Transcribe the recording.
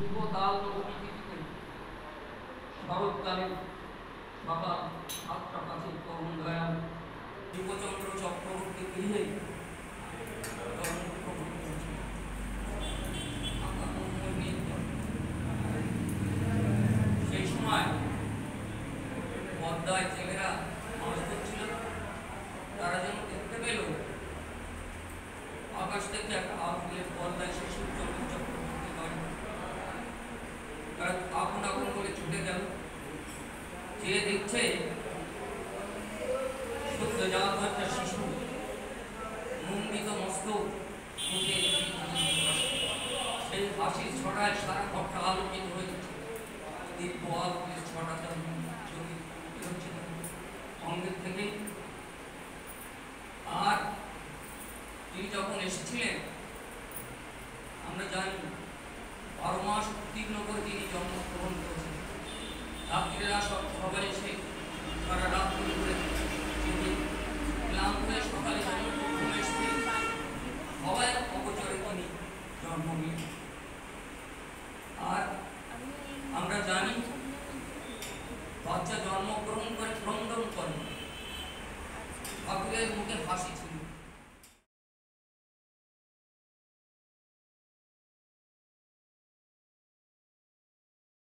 শুভ তাল নবমীতিথিতে শরৎকালে সকাল 7টা 5 তরুণ দয়াল যুবচন্দ্র চক্রবর্তী গৃহে সেই সময় পদ্মায় ছেলেরা মাছ ধরছিল। তারা যেন দেখতে পেল আকাশ থেকে একটা আলো দিয়ে পদ্মায় সেই সূর্যচন্দ্র চক্রবর্তী বাড়ি। তারা আপন আপন করে ছুটে গেল, চেয়ে দেখছে সদ্যজাত একটা শিশু মুন্ডিত মস্তক, মুখে সেই হাসির ছটায় সারা ঘরটা আলোকিত হয়েছে। দিব্য আলোকের ছটাটা হচ্ছিল অঙ্গের থেকে। আর তিনি যখন এসেছিলেন, আমরা জানি 12 মাস উত্তীর্ণ করে তিনি জন্মগ্রহণ করেছেন। রাত্রিরা সবাই এসে তারা রাত করে